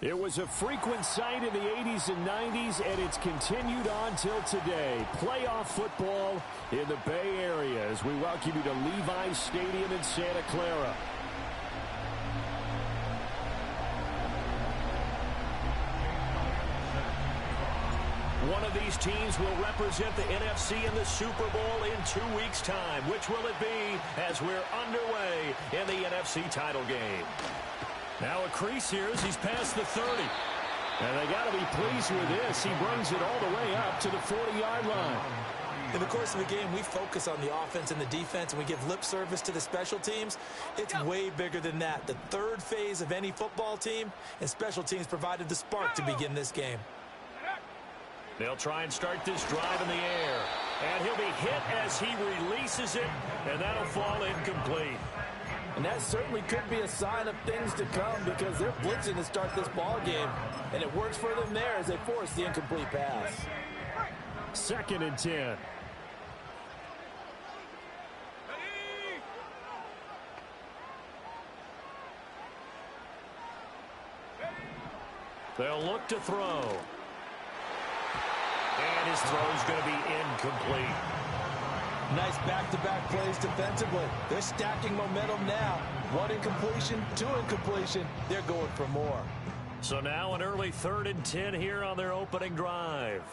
It was a frequent sight in the 80s and 90s, and it's continued on till today. Playoff football in the Bay Area as we welcome you to Levi's Stadium in Santa Clara. One of these teams will represent the NFC in the Super Bowl in 2 weeks' time. Which will it be as we're underway in the NFC title game? Now a crease here as he's past the 30. And they got to be pleased with this. He brings it all the way up to the 40-yard line. In the course of the game, we focus on the offense and the defense, and we give lip service to the special teams. It's way bigger than that. The third phase of any football team, and special teams provided the spark to begin this game. They'll try and start this drive in the air. And he'll be hit as he releases it, and that'll fall incomplete. And that certainly could be a sign of things to come because they're blitzing to start this ball game. And it works for them there as they force the incomplete pass. 2nd and 10. They'll look to throw. And his throw's going to be incomplete. Nice back-to-back plays defensively. They're stacking momentum now. 1 incompletion, 2 incompletion. They're going for more. So now an early 3rd and 10 here on their opening drive.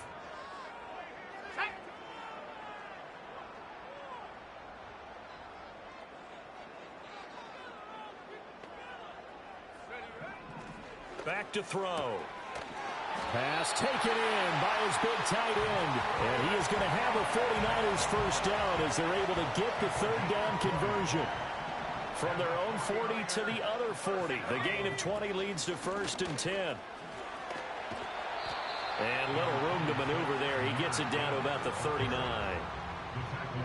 Back to throw. Pass taken in by his big tight end. And he is going to have a 49ers first down as they're able to get the 3rd down conversion. From their own 40 to the other 40. The gain of 20 leads to 1st and 10. And little room to maneuver there. He gets it down to about the 39.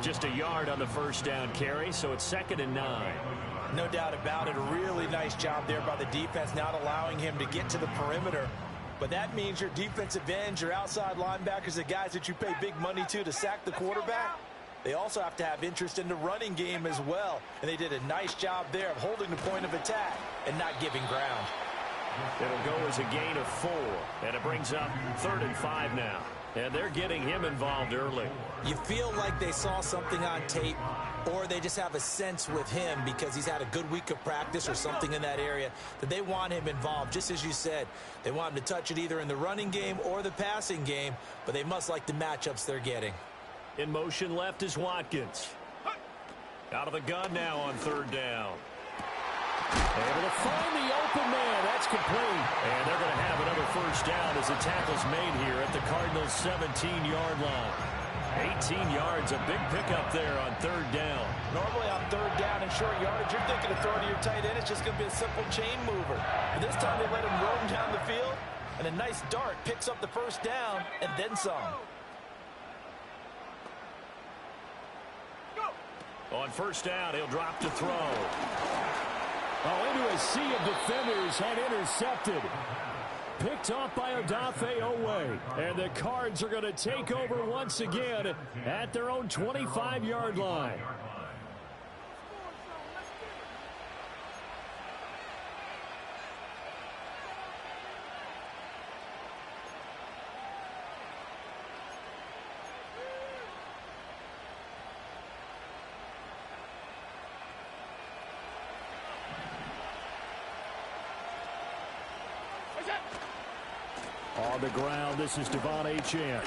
Just a yard on the first down carry, so it's 2nd and 9. No doubt about it. A really nice job there by the defense, not allowing him to get to the perimeter. But that means your defensive ends, your outside linebackers, the guys that you pay big money to sack the quarterback, they also have to have interest in the running game as well. And they did a nice job there of holding the point of attack and not giving ground. It'll go as a gain of 4. And it brings up 3rd and 5 now. And they're getting him involved early. You feel like they saw something on tape, or they just have a sense with him because he's had a good week of practice or something in that area that they want him involved. Just as you said, they want him to touch it either in the running game or the passing game, but they must like the matchups they're getting. In motion left is Watkins. Out of the gun now on 3rd down. Able to find the open man. That's complete. And they're going to have another first down as the tackle's made here at the Cardinals' 17-yard line. 18 yards, a big pickup there on 3rd down. Normally on 3rd down and short yardage, you're thinking of throwing to your tight end. It's just going to be a simple chain mover. But this time they let him roam down the field, and a nice dart picks up the first down and then some. On 1st down, he'll drop to throw. Oh, into a sea of defenders and intercepted. Picked off by Odafe Oweh. And the Cards are going to take over once again at their own 25-yard line. On the ground, this is Devon Achane.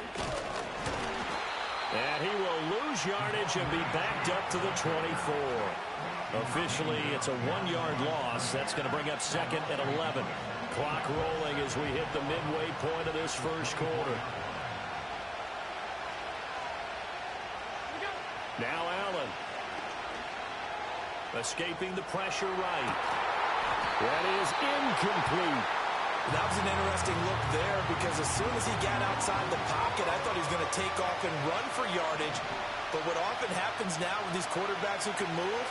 And he will lose yardage and be backed up to the 24. Officially, it's a 1-yard loss. That's going to bring up 2nd and 11. Clock rolling as we hit the midway point of this first quarter. Now Allen. Escaping the pressure right. That is incomplete. That was an interesting look there because as soon as he got outside the pocket, I thought he was going to take off and run for yardage. But what often happens now with these quarterbacks who can move,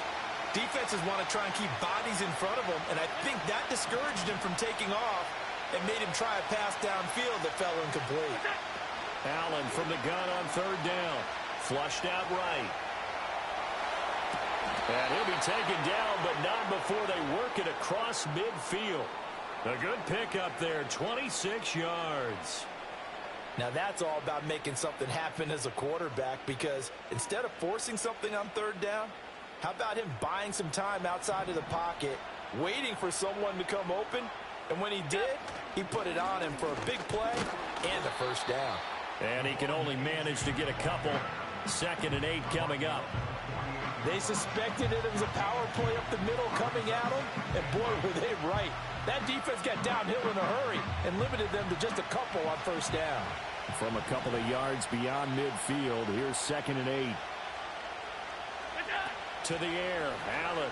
defenses want to try and keep bodies in front of them, and I think that discouraged him from taking off and made him try a pass downfield that fell incomplete. Allen from the gun on 3rd down. Flushed out right. And he'll be taken down, but not before they work it across midfield. A good pickup there, 26 yards. Now that's all about making something happen as a quarterback, because instead of forcing something on third down, how about him buying some time outside of the pocket, waiting for someone to come open, and when he did, he put it on him for a big play and a first down. And he can only manage to get a couple. 2nd and 8 coming up. They suspected it was a power play up the middle coming at them, and boy, were they right. That defense got downhill in a hurry and limited them to just a couple on first down. From a couple of yards beyond midfield, here's 2nd and 8. To the air, Allen.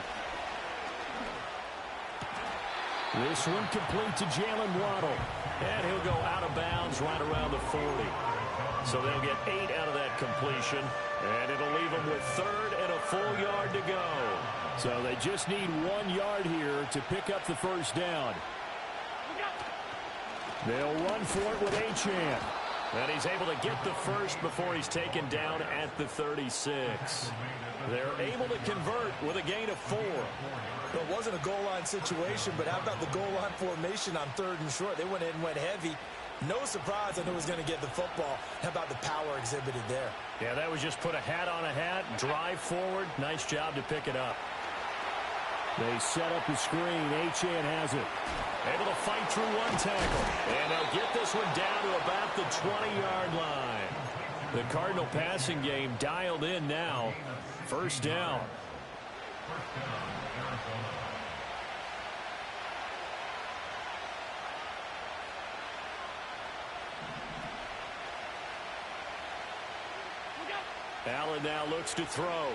This one complete to Jalen Waddle. And he'll go out of bounds right around the 40. So they'll get 8 out of that completion. And it'll leave them with 3rd and a full yard to go. So they just need 1 yard here to pick up the first down. They'll run for it with Achane. And he's able to get the first before he's taken down at the 36. They're able to convert with a gain of 4. It wasn't a goal line situation, but how about the goal line formation on 3rd and short? They went in and went heavy. No surprise on who was going to get the football. How about the power exhibited there? Yeah, that was just put a hat on a hat, drive forward. Nice job to pick it up. They set up the screen. Achane has it. Able to fight through one tackle. And they'll get this one down to about the 20-yard line. The Cardinal passing game dialed in now. First down. Allen now looks to throw.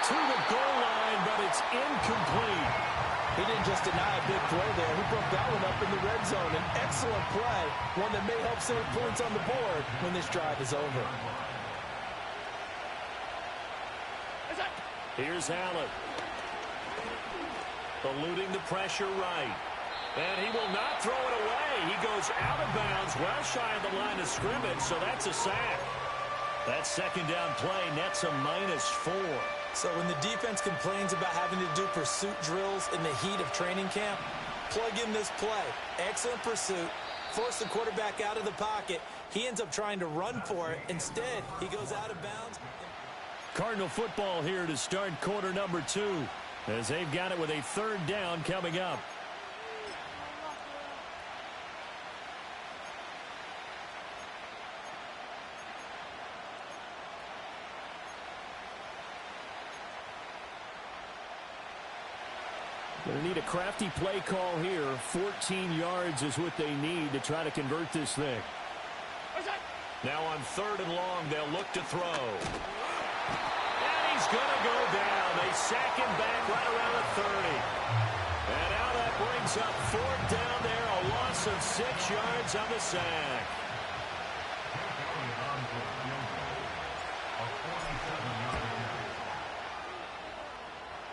To the goal line, but it's incomplete. He didn't just deny a big play there. He broke that one up in the red zone. An excellent play, one that may help save points on the board when this drive is over. Here's Allen. Eluding the pressure right. And he will not throw it away. He goes out of bounds, well shy of the line of scrimmage, so that's a sack. That 2nd down play nets a -4. So when the defense complains about having to do pursuit drills in the heat of training camp, plug in this play. Excellent pursuit. Force the quarterback out of the pocket. He ends up trying to run for it. Instead, he goes out of bounds. Cardinal football here to start quarter number 2, as they've got it with a 3rd down coming up. Going to need a crafty play call here. 14 yards is what they need to try to convert this thing. Now on 3rd and long, they'll look to throw. And he's going to go down. They sack him back right around the 30. And now that brings up 4th down there. A loss of 6 yards on the sack.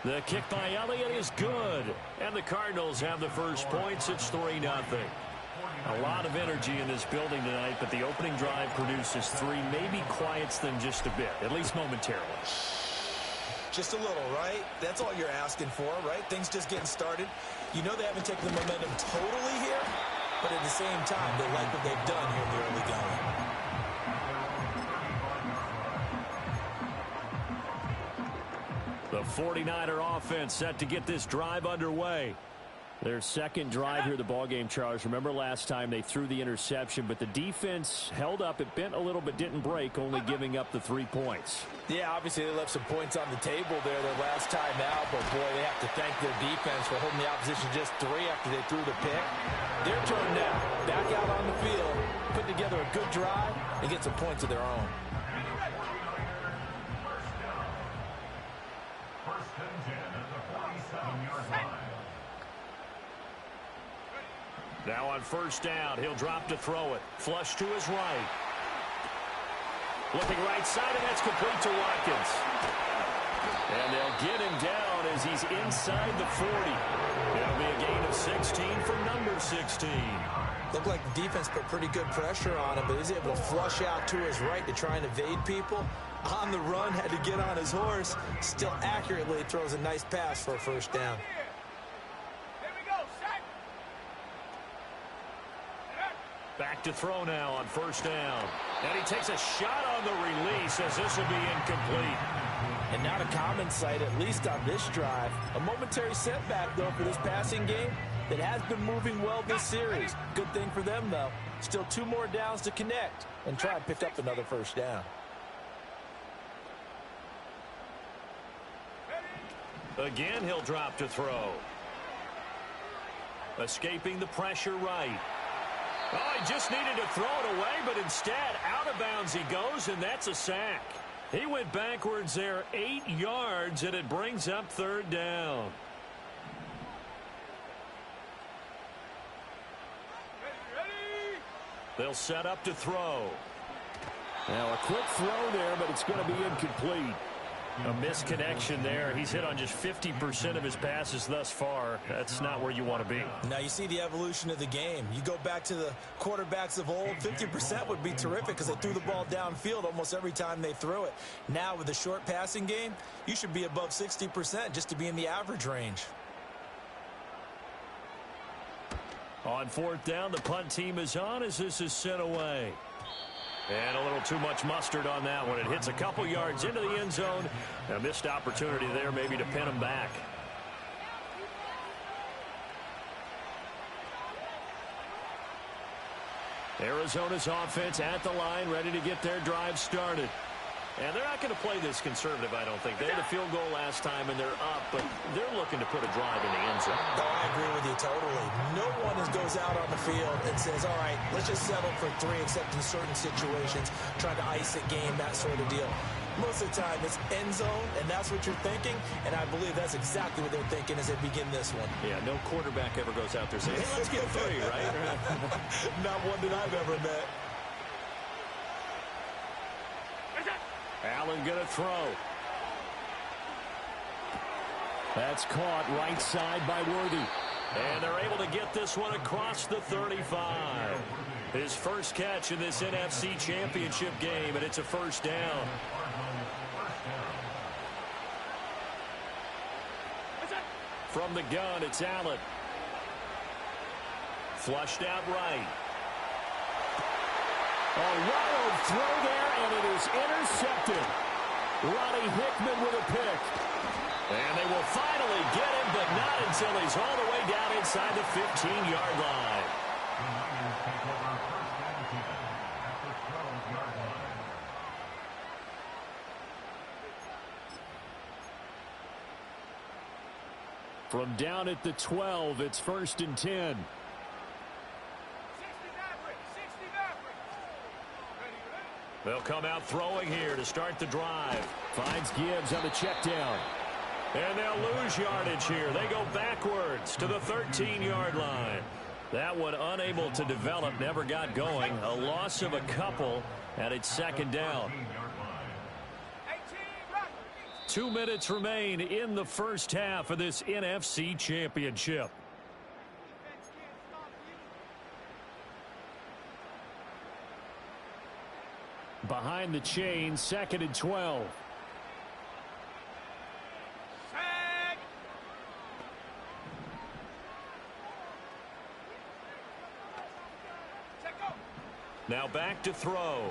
The kick by Elliott is good. And the Cardinals have the first points. It's 3-0. A lot of energy in this building tonight, but the opening drive produces 3. Maybe quiets them just a bit, at least momentarily. Just a little, right? That's all you're asking for, right? Things just getting started. You know they haven't taken the momentum totally here, but at the same time, they like what they've done here in the early going. The 49er offense set to get this drive underway. Their 2nd drive here, the ballgame, Charles. Remember last time they threw the interception, but the defense held up. It bent a little but didn't break, only giving up the 3 points. Yeah, obviously they left some points on the table there their last time out, but boy, they have to thank their defense for holding the opposition just 3 after they threw the pick. Their turn now, back out on the field, put together a good drive and get some points of their own. Now on 1st down, he'll drop to throw it. Flush to his right. Looking right side, and that's complete to Watkins. And they'll get him down as he's inside the 40. It'll be a gain of 16 for number 16. Looked like the defense put pretty good pressure on him, but he's able to flush out to his right to try and evade people. On the run, had to get on his horse. Still accurately throws a nice pass for a 1st down. Here we go. Back to throw now on first down. And he takes a shot on the release as this will be incomplete. And not a common sight, at least on this drive. A momentary setback, though, for this passing game that has been moving well this series. Good thing for them, though. Still 2 more downs to connect and try and pick up another first down. Again, he'll drop to throw. Escaping the pressure right. Oh, he just needed to throw it away, but instead, out of bounds he goes, and that's a sack. He went backwards there 8 yards, and it brings up third down. They'll set up to throw. Now a quick throw there, but it's going to be incomplete. A misconnection there. He's hit on just 50% of his passes thus far. That's not where you want to be. Now you see the evolution of the game. You go back to the quarterbacks of old, 50% would be terrific because they threw the ball downfield almost every time they threw it. Now with the short passing game, you should be above 60% just to be in the average range. On fourth down, the punt team is on as this is sent away. And a little too much mustard on that one. It hits a couple yards into the end zone. A missed opportunity there maybe to pin them back. Arizona's offense at the line, ready to get their drive started. And they're not going to play this conservative, I don't think. They had a field goal last time, and they're up, but they're looking to put a drive in the end zone. Oh, I agree with you totally. No one goes out on the field and says, all right, let's just settle for 3, except in certain situations, trying to ice a game, that sort of deal. Most of the time, it's end zone, and that's what you're thinking, and I believe that's exactly what they're thinking as they begin this one. Yeah, no quarterback ever goes out there saying, hey, let's get 3, right? Not one that I've ever met. Allen going to throw. That's caught right side by Worthy. And they're able to get this one across the 35. His first catch in this NFC Championship game, and it's a first down. From the gun, it's Allen. Flushed out right. A wild throw there, and it is intercepted. Ronnie Hickman with a pick. And they will finally get him, but not until he's all the way down inside the 15-yard line. From down at the 12, it's 1st and 10. They'll come out throwing here to start the drive. Finds Gibbs on the check down. And they'll lose yardage here. They go backwards to the 13-yard line. That one unable to develop, never got going. A loss of a couple, and it's second down. 2 minutes remain in the first half of this NFC Championship. Behind the chain, 2nd and 12. Now back to throw.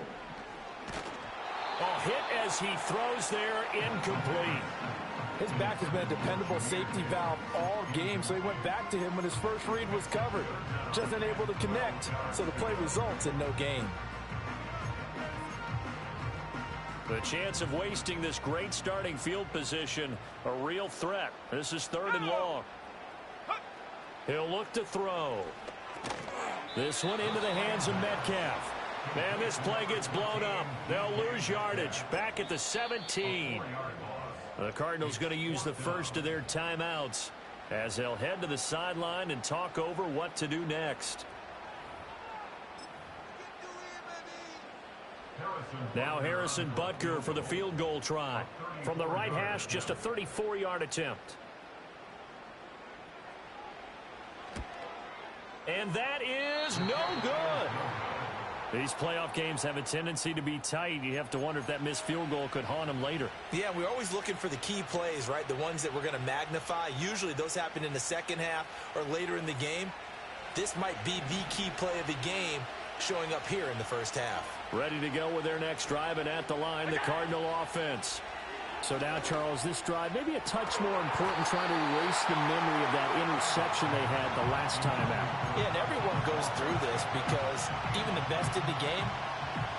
Oh, hit as he throws there, incomplete. His back has been a dependable safety valve all game, so he went back to him when his first read was covered. Just unable to connect, so the play results in no gain. The chance of wasting this great starting field position, a real threat. This is 3rd and long. He'll look to throw. This one into the hands of Metcalf. Man, this play gets blown up. They'll lose yardage. Back at the 17. The Cardinals going to use the first of their timeouts as they'll head to the sideline and talk over what to do next. Now Harrison Butker for the field goal try. From the right hash, just a 34-yard attempt. And that is no good. These playoff games have a tendency to be tight. You have to wonder if that missed field goal could haunt them later. Yeah, we're always looking for the key plays, right? The ones that we're going to magnify. Usually those happen in the second half or later in the game. This might be the key play of the game showing up here in the first half. Ready to go with their next drive, and at the line, the Cardinal offense. So now, Charles, this drive maybe a touch more important, trying to erase the memory of that interception they had the last time out. Yeah, and everyone goes through this because even the best in the game,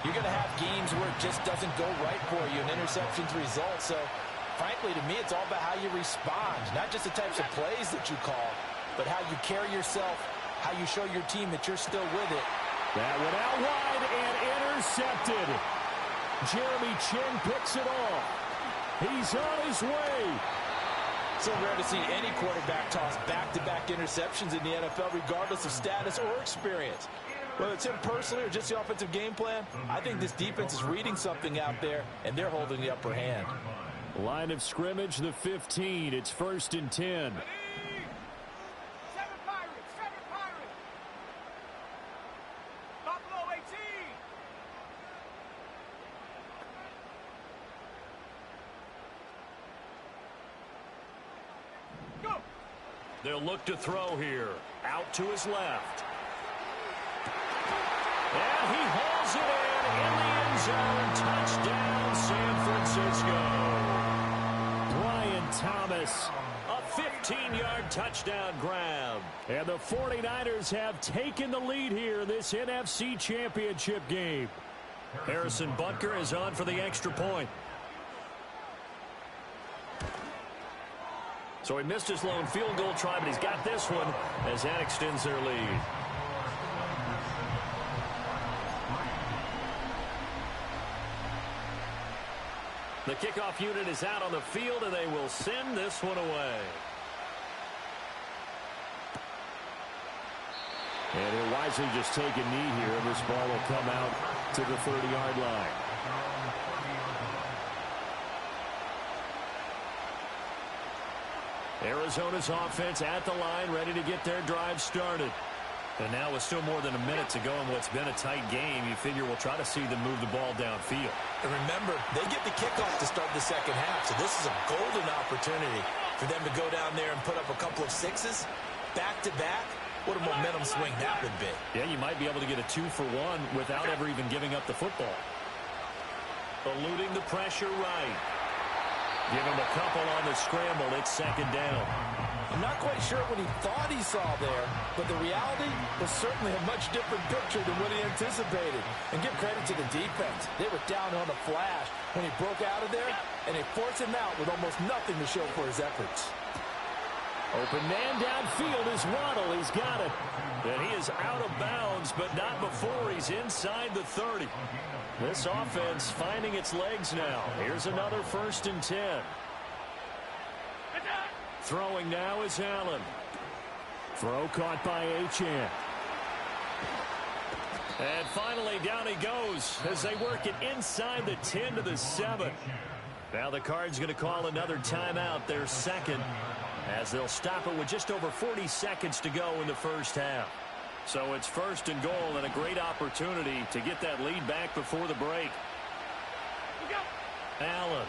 you're going to have games where it just doesn't go right for you, and interceptions result. So, frankly, to me, it's all about how you respond, not just the types of plays that you call, but how you carry yourself, how you show your team that you're still with it. That went out wide and intercepted. Jeremy Chinn picks it off. He's on his way. So rare to see any quarterback toss back-to-back interceptions in the NFL, regardless of status or experience. Whether it's him personally or just the offensive game plan, I think this defense is reading something out there, and they're holding the upper hand. Line of scrimmage, the 15. It's 1st and 10. They'll look to throw here. Out to his left. And he hauls it in the end zone. Touchdown, San Francisco. Brian Thomas, a 15-yard touchdown grab. And the 49ers have taken the lead here in this NFC Championship game. Harrison Butker is on for the extra point. So he missed his lone field goal try, but he's got this one as that extends their lead. The kickoff unit is out on the field, and they will send this one away. And he'll wisely just take a knee here. This ball will come out to the 30-yard line. Arizona's offense at the line, ready to get their drive started. And now with still more than a minute to go in what's been a tight game, you figure we'll try to see them move the ball downfield. And remember, they get the kickoff to start the second half, so this is a golden opportunity for them to go down there and put up a couple of sixes back-to-back. What a momentum swing that would be. Yeah, you might be able to get a 2-for-1 without ever even giving up the football. Eluding the pressure right. Give him a couple on the scramble. It's second down. I'm not quite sure what he thought he saw there, but the reality was certainly a much different picture than what he anticipated. And give credit to the defense. They were down on a flash when he broke out of there, and they forced him out with almost nothing to show for his efforts. Open man downfield is Waddle. He's got it. And he is out of bounds, but not before he's inside the 30. This offense finding its legs now. Here's another 1st and 10. Throwing now is Allen. Throw caught by Achane. And finally down he goes as they work it inside the 10 to the 7. Now the Cards going to call another timeout, their second, as they'll stop it with just over 40 seconds to go in the first half. So it's 1st and goal and a great opportunity to get that lead back before the break. Allen.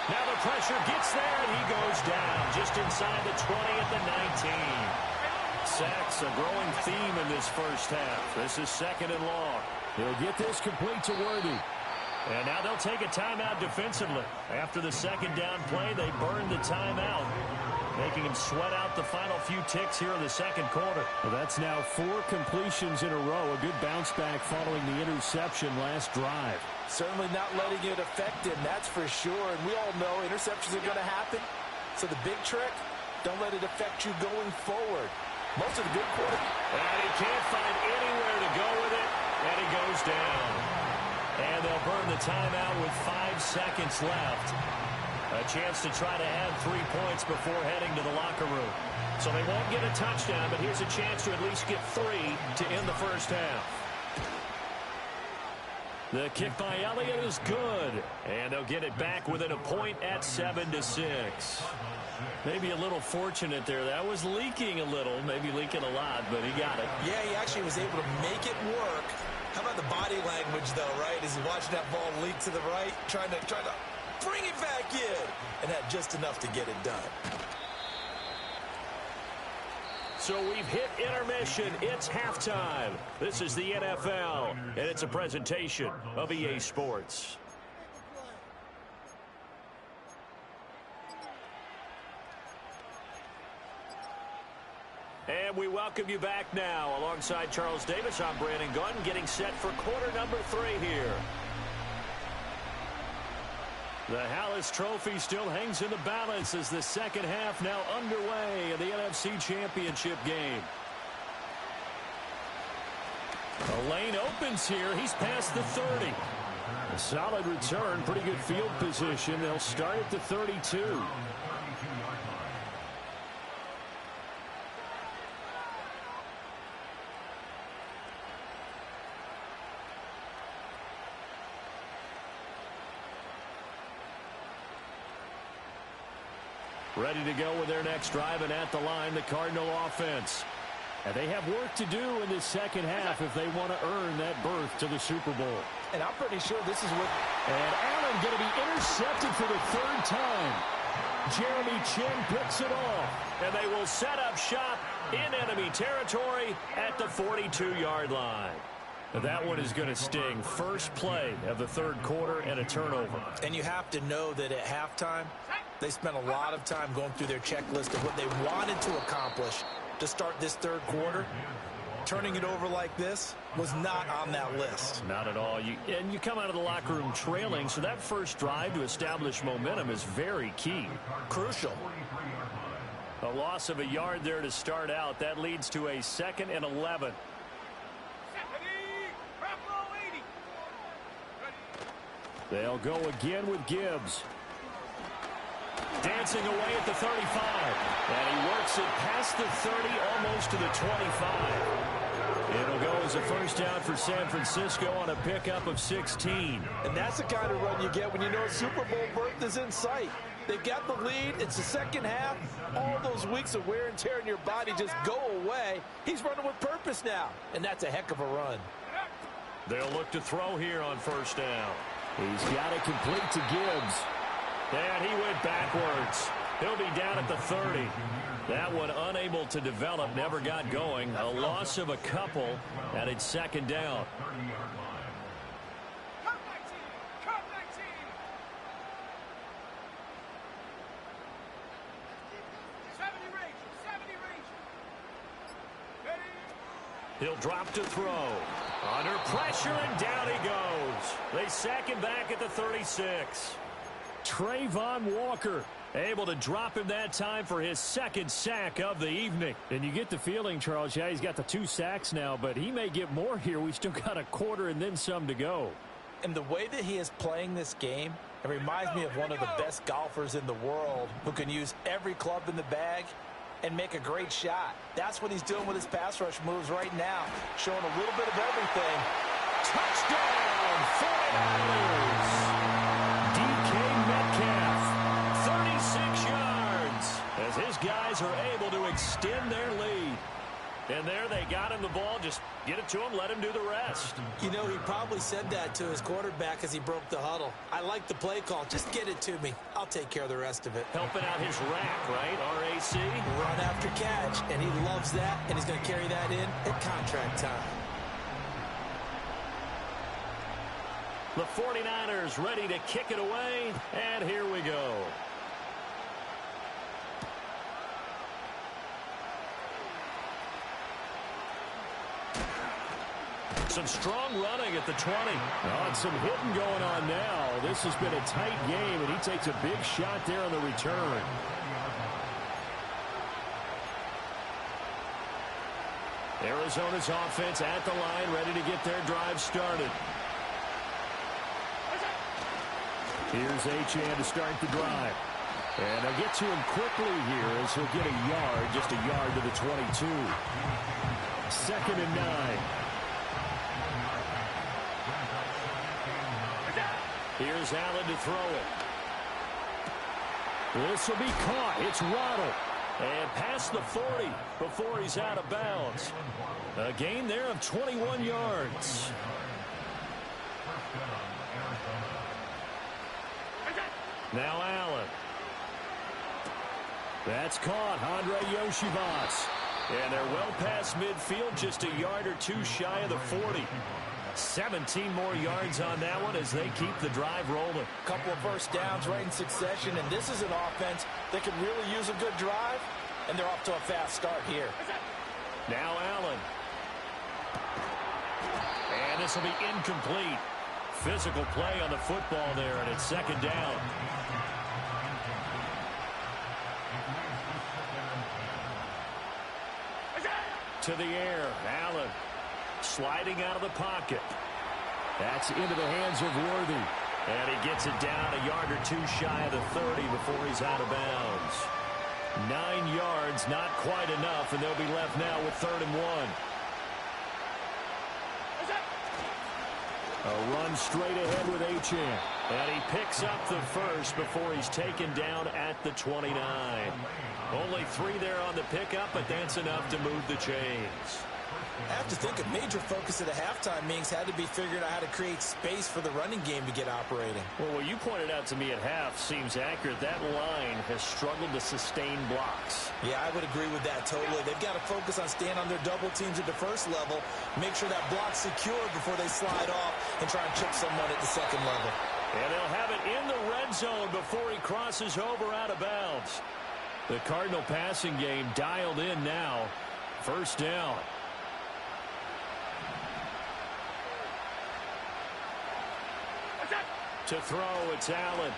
Now the pressure gets there, and he goes down just inside the 20 at the 19. Sacks, a growing theme in this first half. This is 2nd and long. He'll get this complete to Worthy. And now they'll take a timeout defensively. After the second down play, they burned the timeout, making him sweat out the final few ticks here in the second quarter. Well, that's now 4 completions in a row. A good bounce back following the interception last drive. Certainly not letting it affect him, that's for sure. And we all know interceptions are going to happen. So the big trick, don't let it affect you going forward. Most of the good quarterbacks. And he can't find anywhere to go with it, and he goes down. And they'll burn the timeout with 5 seconds left. A chance to try to add 3 points before heading to the locker room. So they won't get a touchdown, but here's a chance to at least get 3 to end the first half. The kick by Elliott is good. And they'll get it back within a point at 7-6. Maybe a little fortunate there. That was leaking a little, maybe leaking a lot, but he got it. Yeah, he actually was able to make it work. How about the body language, though, right? As he watched that ball leak to the right, trying to bring it back in, and had just enough to get it done. So we've hit intermission. It's halftime. This is the NFL, and it's a presentation of EA Sports. And we welcome you back now. Alongside Charles Davis, I'm Brandon Gunn, getting set for quarter number 3 here. The Hallis Trophy still hangs in the balance as the second half now underway in the NFC Championship game. The lane opens here. He's past the 30. A solid return, pretty good field position. They'll start at the 32. Ready to go with their next drive, and at the line, the Cardinal offense. And they have work to do in this second half if they want to earn that berth to the Super Bowl. And I'm pretty sure this is what... And Allen going to be intercepted for the 3rd time. Jeremy Chinn picks it off. And they will set up shop in enemy territory at the 42-yard line. That one is going to sting. First play of the 3rd quarter and a turnover. And you have to know that at halftime, they spent a lot of time going through their checklist of what they wanted to accomplish to start this 3rd quarter. Turning it over like this was not on that list. Not at all. And you come out of the locker room trailing, so that first drive to establish momentum is very key. Crucial. A loss of a yard there to start out. That leads to a 2nd and 11. They'll go again with Gibbs. Dancing away at the 35. And he works it past the 30, almost to the 25. It'll go as a first down for San Francisco on a pickup of 16. And that's the kind of run you get when you know Super Bowl berth is in sight. They've got the lead. It's the second half. All those weeks of wear and tear in your body just go away. He's running with purpose now, and that's a heck of a run. They'll look to throw here on first down. He's got it complete to Gibbs. And he went backwards. He'll be down at the 30. That one unable to develop, never got going. A loss of a couple, and it's 2nd down. He'll drop to throw. Under pressure, and down he goes. They sack him back at the 36. Trayvon Walker able to drop him that time for his 2nd sack of the evening. And you get the feeling, Charles, yeah, he's got the 2 sacks now, but he may get more here. We still got a quarter and then some to go. And the way that he is playing this game, it reminds me of one of the best golfers in the world who can use every club in the bag and make a great shot. That's what he's doing with his pass rush moves right now, showing a little bit of everything. Touchdown, 49ers! DK Metcalf, 36 yards, as his guys are able to extend their lead. And there they got him the ball. Just get it to him, let him do the rest. You know, he probably said that to his quarterback as he broke the huddle. I like the play call. Just get it to me. I'll take care of the rest of it. Helping out his rack, right? RAC. Run after catch, and he loves that, and he's going to carry that in at contract time. The 49ers ready to kick it away, and here we go. Some strong running at the 20. Oh, and some hitting going on now. This has been a tight game, and he takes a big shot there on the return. Arizona's offense at the line, ready to get their drive started. Here's Achane to start the drive. And they'll get to him quickly here as he'll get a yard, just a yard to the 22. 2nd and 9. Here's Allen to throw it. This will be caught. It's Waddle. And past the 40 before he's out of bounds. A gain there of 21 yards. Now Allen. That's caught. Andre Yoshivas. And they're well past midfield, just a yard or two shy of the 40. 17 more yards on that one as they keep the drive rolling. Couple of first downs right in succession, and this is an offense that could really use a good drive, and they're off to a fast start here. Now Allen. And this will be incomplete. Physical play on the football there, and it's second down. To the air, Allen sliding out of the pocket. That's into the hands of Worthy. And he gets it down a yard or two shy of the 30 before he's out of bounds. 9 yards, not quite enough, and they'll be left now with 3rd and 1. A run straight ahead with Achane. And he picks up the first before he's taken down at the 29. Only 3 there on the pickup, but that's enough to move the chains. I have to think a major focus at a halftime meetings had to be figuring out how to create space for the running game to get operating. Well, what you pointed out to me at half seems accurate. That line has struggled to sustain blocks. Yeah, I would agree with that totally. They've got to focus on staying on their double teams at the first level, make sure that block's secured before they slide off and try and chip someone at the second level. And they'll have it in the red zone before he crosses over out of bounds. The Cardinal passing game dialed in now. First down. To throw, it's Allen.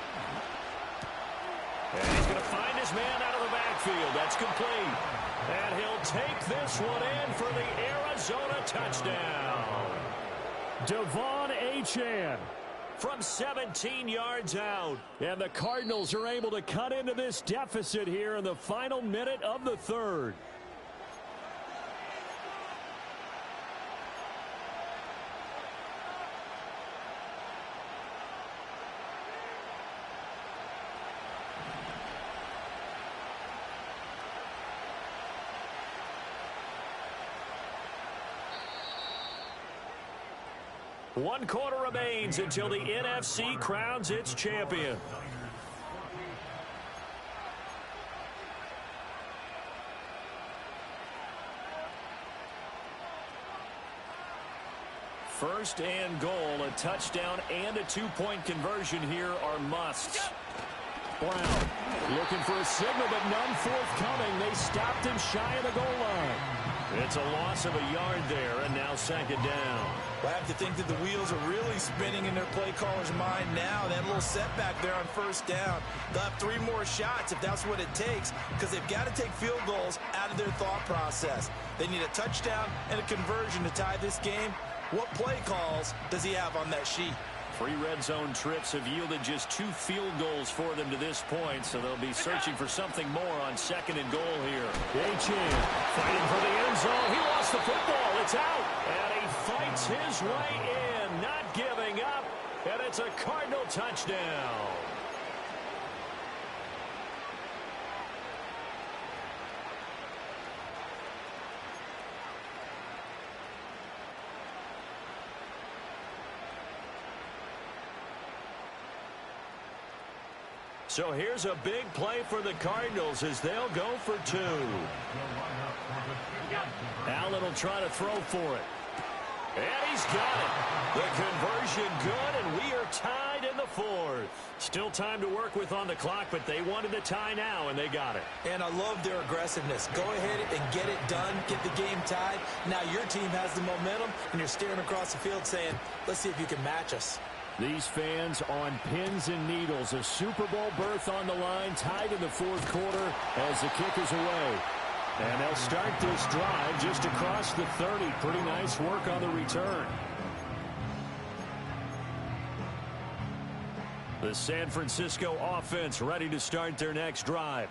And he's going to find his man out of the backfield. That's complete. And he'll take this one in for the Arizona touchdown. Devon Achane from 17 yards out. And the Cardinals are able to cut into this deficit here in the final minute of the 3rd. One quarter remains until the NFC crowns its champion. First and goal, a touchdown and a 2-point conversion here are musts. Brown looking for a signal, but none forthcoming. They stopped him shy of the goal line. It's a loss of a yard there, and now second down. Well, I have to think that the wheels are really spinning in their play caller's mind now. That little setback there on first down. They'll have 3 more shots if that's what it takes, because they've got to take field goals out of their thought process. They need a touchdown and a conversion to tie this game. What play calls does he have on that sheet? 3 red zone trips have yielded just 2 field goals for them to this point, so they'll be searching for something more on second and goal here. Achane fighting for the end zone. He lost the football. It's out. And he fights his way in, not giving up. And it's a Cardinal touchdown. So here's a big play for the Cardinals as they'll go for 2. Allen will try to throw for it. And he's got it. The conversion good, and we are tied in the 4th. Still time to work with on the clock, but they wanted the tie now, and they got it. And I love their aggressiveness. Go ahead and get it done, get the game tied. Now your team has the momentum, and you're staring across the field saying, let's see if you can match us. These fans on pins and needles. A Super Bowl berth on the line, tied in the 4th quarter as the kick is away. And they'll start this drive just across the 30. Pretty nice work on the return. The San Francisco offense ready to start their next drive.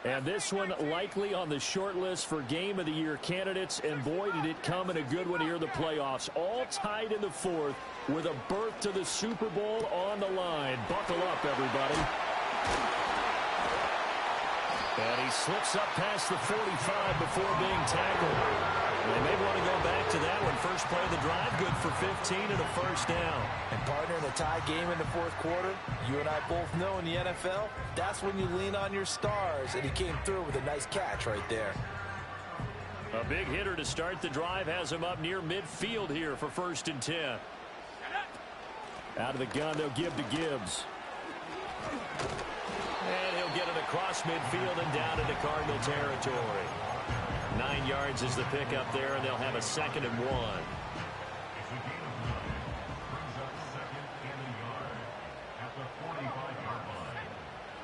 And this one likely on the short list for Game of the Year candidates. And boy, did it come in a good one here in the playoffs. All tied in the 4th with a berth to the Super Bowl on the line. Buckle up, everybody. And he slips up past the 45 before being tackled. They may want to go back to that one. First play of the drive, good for 15 and a first down. And partner, in a tie game in the 4th quarter, you and I both know in the NFL, that's when you lean on your stars. And he came through with a nice catch right there. A big hitter to start the drive has him up near midfield here for 1st and 10. Out of the gun, they'll give to Gibbs. And he'll get it across midfield and down into Cardinal territory. 9 yards is the pickup there, and they'll have a 2nd and 1.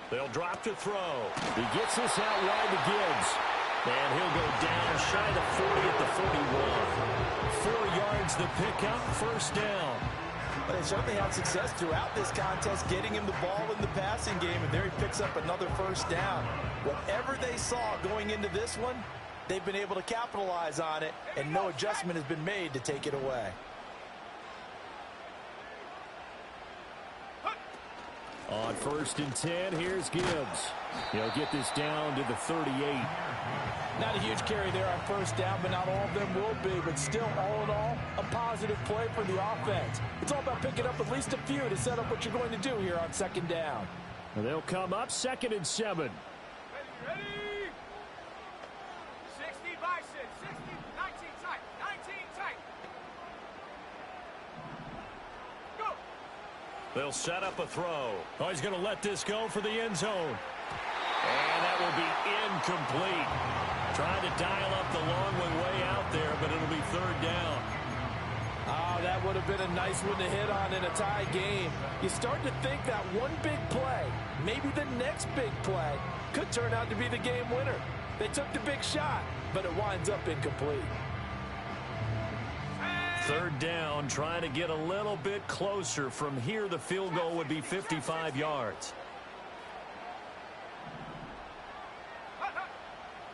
They'll drop to throw. He gets this out wide to Gibbs. And he'll go down shy of the 40 at the 41. 4 yards the pickup, 1st down. But they certainly had success throughout this contest getting him the ball in the passing game, and there he picks up another 1st down. Whatever they saw going into this one, they've been able to capitalize on it, and no adjustment has been made to take it away. On 1st and 10, here's Gibbs. He'll get this down to the 38. Not a huge carry there on 1st down, but not all of them will be. But still, all in all, a positive play for the offense. It's all about picking up at least a few to set up what you're going to do here on 2nd down. And they'll come up 2nd and 7. Ready? 60 bison, 60, 19 tight, 19 tight. Go! They'll set up a throw. Oh, he's going to let this go for the end zone. And that will be incomplete. Trying to dial up the long one way out there, but it'll be 3rd down. Oh, that would have been a nice one to hit on in a tie game. You start to think that one big play, maybe the next big play, could turn out to be the game winner. They took the big shot, but it winds up incomplete. 3rd down, trying to get a little bit closer. From here, the field goal would be 55 yards.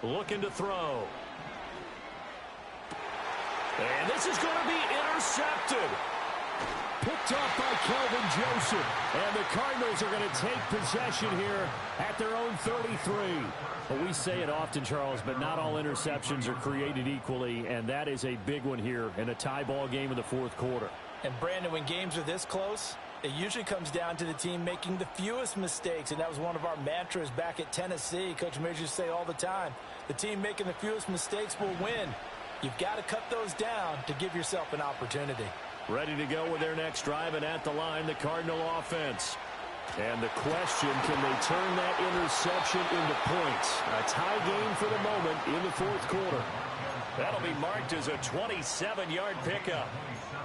Looking to throw. And this is going to be intercepted. Picked off by Kelvin Joseph. And the Cardinals are going to take possession here at their own 33. Well, we say it often, Charles, but not all interceptions are created equally, and that is a big one here in a tie ball game in the 4th quarter. And, Brandon, when games are this close, it usually comes down to the team making the fewest mistakes, and that was one of our mantras back at Tennessee. Coach Mears used to say all the time, the team making the fewest mistakes will win. You've got to cut those down to give yourself an opportunity. Ready to go with their next drive, and at the line, the Cardinal offense. And the question, can they turn that interception into points? A tie game for the moment in the 4th quarter. That'll be marked as a 27-yard pickup.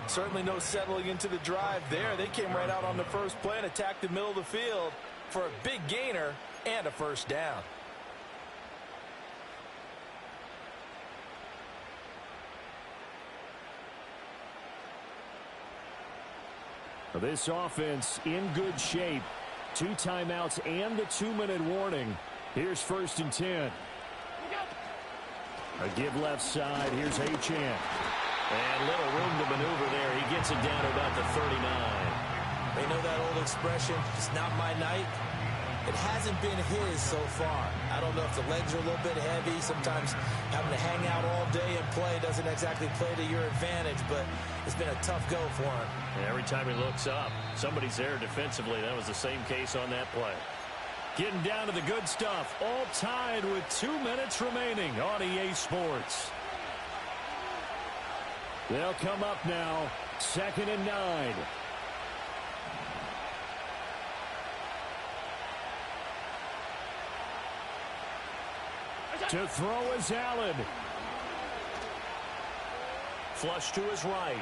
Certainly no settling into the drive there. They came right out on the first play and attacked the middle of the field for a big gainer and a 1st down. This offense in good shape. 2 timeouts and the 2-minute warning. Here's 1st and 10. A give left side. Here's Achane. And little room to maneuver there. He gets it down to about the 39. They know that old expression, it's not my night. It hasn't been his so far. I don't know if the legs are a little bit heavy. Sometimes having to hang out all day and play doesn't exactly play to your advantage, but it's been a tough go for him. And every time he looks up, somebody's there defensively. That was the same case on that play. Getting down to the good stuff. All tied with 2 minutes remaining on EA Sports. They'll come up now. 2nd and 9. To throw is Allen. Flush to his right.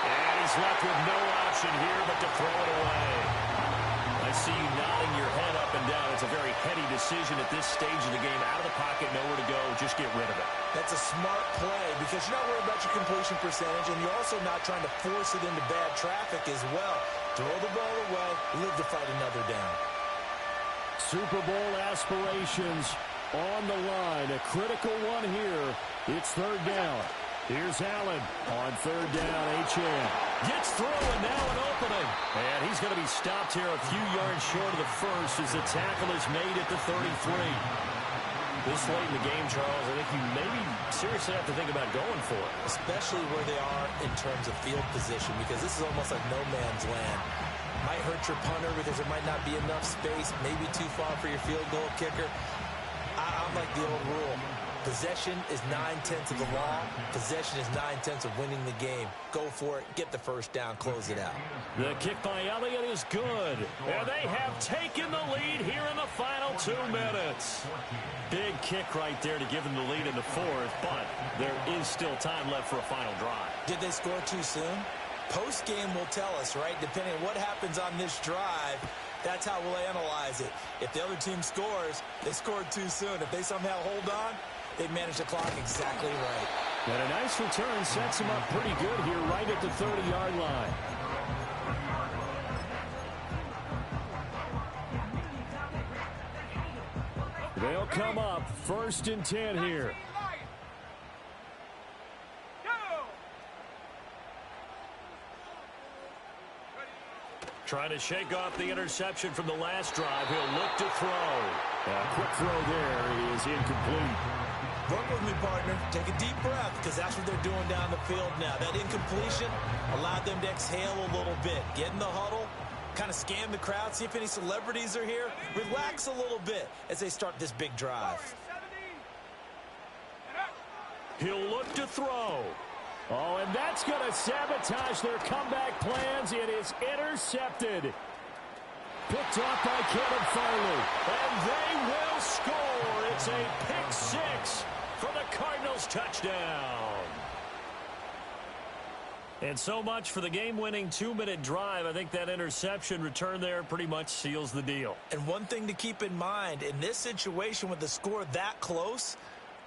And he's left with no option here but to throw it away. I see you nodding your head up and down. It's a very heady decision at this stage of the game. Out of the pocket, nowhere to go. Just get rid of it. That's a smart play because you're not worried about your completion percentage, and you're also not trying to force it into bad traffic as well. Throw the ball away, live to fight another down. Super Bowl aspirations on the line. A critical one here. It's 3rd down. Here's Allen on 3rd down. Achane gets through, and now an opening. And he's going to be stopped here a few yards short of the first as the tackle is made at the 33. This late in the game, Charles, I think you maybe seriously have to think about going for it. Especially where they are in terms of field position, because this is almost like no man's land. Might hurt your punter because there might not be enough space, maybe too far for your field goal kicker. I'm like the old rule. Possession is 9/10 of the law. Possession is 9/10 of winning the game. Go for it. Get the first down. Close it out. The kick by Elliott is good. And they have taken the lead here in the final 2 minutes. Big kick right there to give them the lead in the fourth, but there is still time left for a final drive. Did they score too soon? Post-game will tell us, right? Depending on what happens on this drive, that's how we'll analyze it. If the other team scores, they scored too soon. If they somehow hold on, they manage the clock exactly right. And a nice return sets them up pretty good here right at the 30-yard line. They'll come up 1st and 10 here. Trying to shake off the interception from the last drive. He'll look to throw. A quick throw there is incomplete. Work with me, partner. Take a deep breath, because that's what they're doing down the field now. That incompletion allowed them to exhale a little bit. Get in the huddle, kind of scan the crowd, see if any celebrities are here. Relax a little bit as they start this big drive. He'll look to throw. Oh, and that's going to sabotage their comeback plans. It is intercepted. Picked off by Caleb Farley. And they will score. It's a pick six for the Cardinals touchdown. And so much for the game-winning 2-minute drive. I think that interception return there pretty much seals the deal. And one thing to keep in mind, in this situation with the score that close,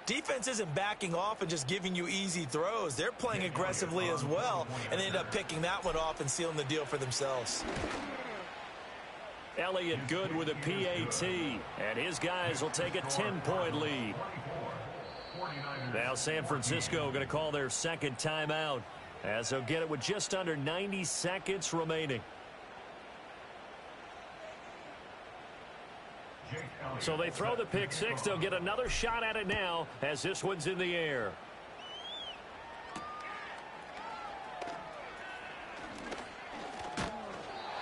defense isn't backing off and just giving you easy throws. They're playing aggressively as well, and they end up picking that one off and sealing the deal for themselves. Elliott good with a PAT, and his guys will take a 10-point lead. Now San Francisco going to call their second timeout, as they'll get it with just under 90 seconds remaining. So they throw the pick six. They'll get another shot at it now as this one's in the air.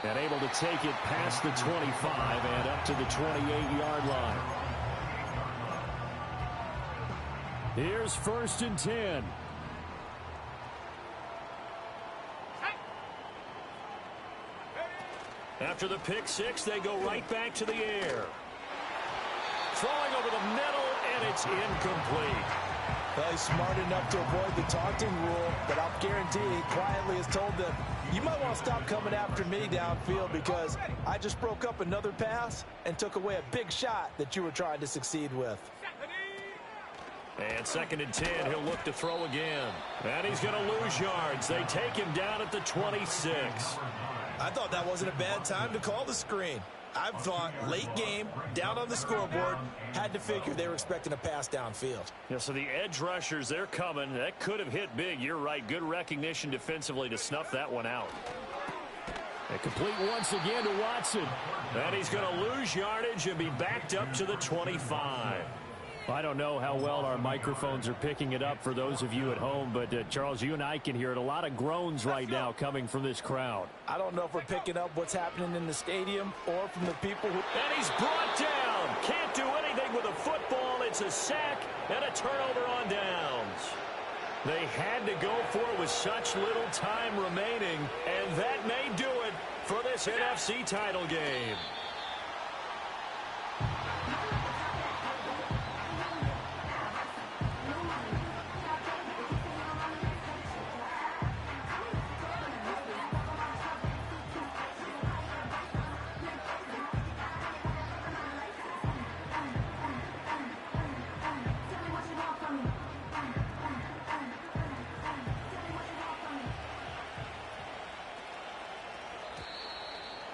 And able to take it past the 25 and up to the 28-yard line. Here's 1st and 10. After the pick six, they go right back to the air. Throwing over the middle, and it's incomplete. Well, he's smart enough to avoid the taunting rule, but I'll guarantee he quietly has told them, you might want to stop coming after me downfield because I just broke up another pass and took away a big shot that you were trying to succeed with. And 2nd and 10, he'll look to throw again. And he's going to lose yards. They take him down at the 26. I thought that wasn't a bad time to call the screen. I thought late game, down on the scoreboard, had to figure they were expecting a pass downfield. Yeah, so the edge rushers, they're coming. That could have hit big. You're right. Good recognition defensively to snuff that one out. And complete once again to Watson. And he's going to lose yardage and be backed up to the 25. I don't know how well our microphones are picking it up for those of you at home, but Charles, you and I can hear it. A lot of groans right now coming from this crowd. I don't know if we're picking up what's happening in the stadium or from the people who... And he's brought down. Can't do anything with a football. It's a sack and a turnover on downs. They had to go for it with such little time remaining, and that may do it for this NFC title game.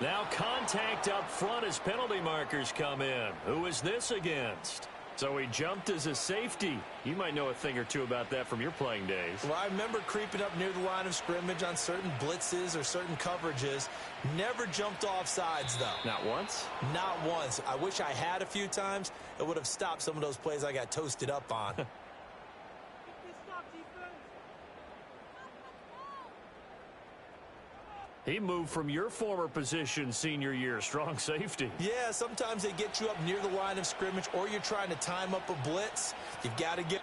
Now contact up front as penalty markers come in. Who is this against? So he jumped as a safety. You might know a thing or two about that from your playing days. Well, I remember creeping up near the line of scrimmage on certain blitzes or certain coverages. Never jumped off sides, though. Not once? Not once. I wish I had a few times. It would have stopped some of those plays I got toasted up on. He moved from your former position senior year, strong safety. Yeah, sometimes they get you up near the line of scrimmage, or you're trying to time up a blitz. You've got to get...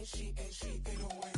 She 808.